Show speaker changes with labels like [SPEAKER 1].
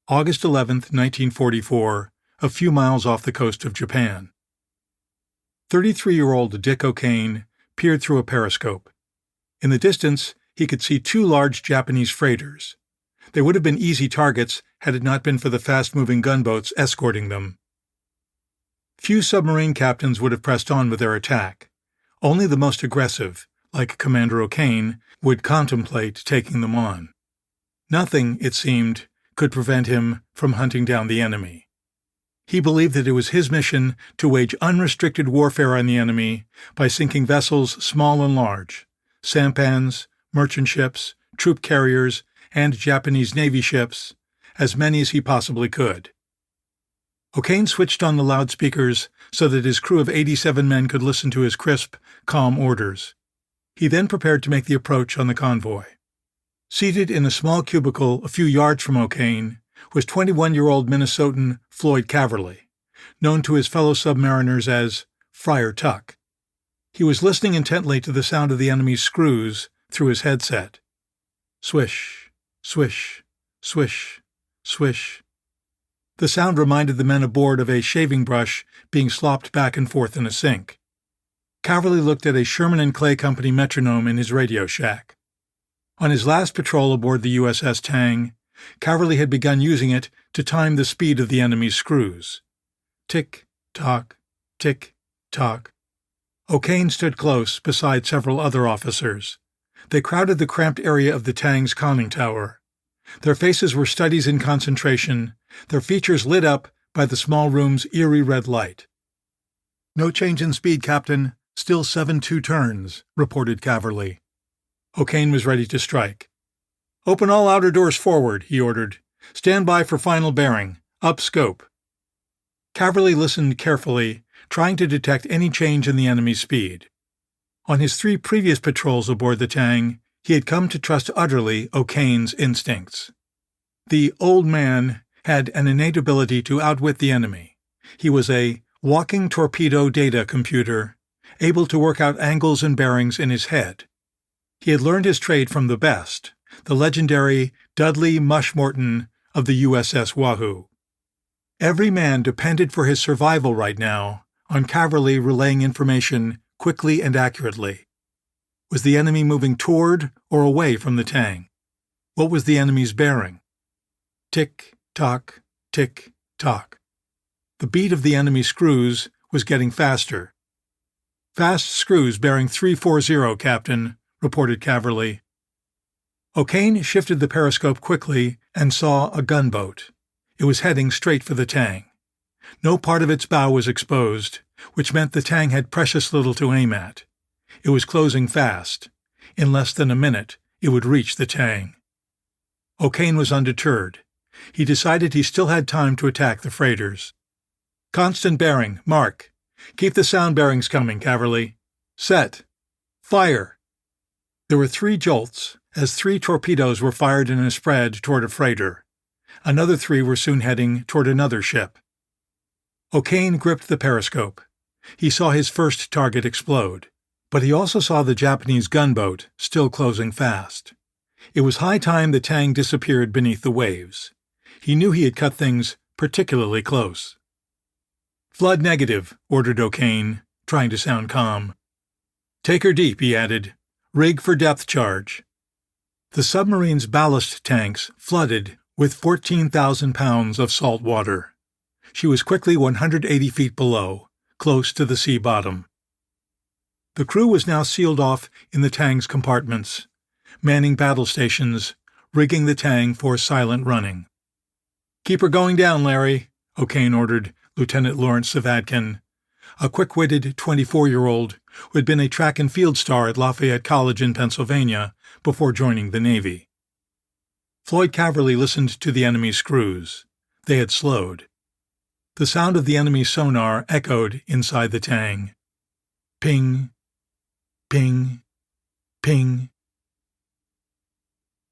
[SPEAKER 1] August 11, 1944, a few miles off the coast of Japan. 33-year-old Dick O'Kane peered through a periscope. In the distance, he could see two large Japanese freighters. They would have been easy targets had it not been for the fast-moving gunboats escorting them. Few submarine captains would have pressed on with their attack. Only the most aggressive, like Commander O'Kane, would contemplate taking them on. Nothing, it seemed, could prevent him from hunting down the enemy. He believed that it was his mission to wage unrestricted warfare on the enemy by sinking vessels small and large, sampans, merchant ships, troop carriers, and Japanese Navy ships, as many as he possibly could. O'Kane switched on the loudspeakers so that his crew of 87 men could listen to his crisp, calm orders. He then prepared to make the approach on the convoy. Seated in a small cubicle a few yards from O'Kane was 21-year-old Minnesotan Floyd Caverly, known to his fellow submariners as Friar Tuck. He was listening intently to the sound of the enemy's screws through his headset. Swish, swish, swish, swish. The sound reminded the men aboard of a shaving brush being slopped back and forth in a sink. Caverly looked at a Sherman and Clay Company metronome in his radio shack. On his last patrol aboard the USS Tang, Caverly had begun using it to time the speed of the enemy's screws. Tick-tock, tick-tock. O'Kane stood close beside several other officers. They crowded the cramped area of the Tang's conning tower. Their faces were studies in concentration, their features lit up by the small room's eerie red light. "No change in speed, Captain. Still 7-2 turns," reported Caverly. O'Kane was ready to strike. "Open all outer doors forward," he ordered. "Stand by for final bearing. Up scope." Caverly listened carefully, trying to detect any change in the enemy's speed. On his 3 previous patrols aboard the Tang, he had come to trust utterly O'Kane's instincts. The old man had an innate ability to outwit the enemy. He was a walking torpedo data computer, able to work out angles and bearings in his head. He had learned his trade from the best, the legendary Dudley Mushmorton of the USS Wahoo. Every man depended for his survival right now on Caverly relaying information quickly and accurately. Was the enemy moving toward or away from the Tang? What was the enemy's bearing? Tick-tock, tick-tock. The beat of the enemy's screws was getting faster. "Fast screws bearing 340, Captain," reported Caverly. O'Kane shifted the periscope quickly and saw a gunboat. It was heading straight for the Tang. No part of its bow was exposed, which meant the Tang had precious little to aim at. It was closing fast. In less than a minute, it would reach the Tang. O'Kane was undeterred. He decided he still had time to attack the freighters. "Constant bearing, mark. Keep the sound bearings coming, Caverly. Set. Fire." There were 3 jolts, as 3 torpedoes were fired in a spread toward a freighter. Another 3 were soon heading toward another ship. O'Kane gripped the periscope. He saw his first target explode, but he also saw the Japanese gunboat still closing fast. It was high time the Tang disappeared beneath the waves. He knew he had cut things particularly close. "Flood negative," ordered O'Kane, trying to sound calm. "Take her deep," he added. "Rig for depth charge." The submarine's ballast tanks flooded with 14,000 pounds of salt water. She was quickly 180 feet below, close to the sea bottom. The crew was now sealed off in the Tang's compartments, manning battle stations, rigging the Tang for silent running. "Keep her going down, Larry," O'Kane ordered Lieutenant Lawrence Savadkin, a quick-witted 24-year-old who had been a track and field star at Lafayette College in Pennsylvania before joining the Navy. Floyd Caverly listened to the enemy's screws. They had slowed. The sound of the enemy's sonar echoed inside the Tang. Ping, ping, ping.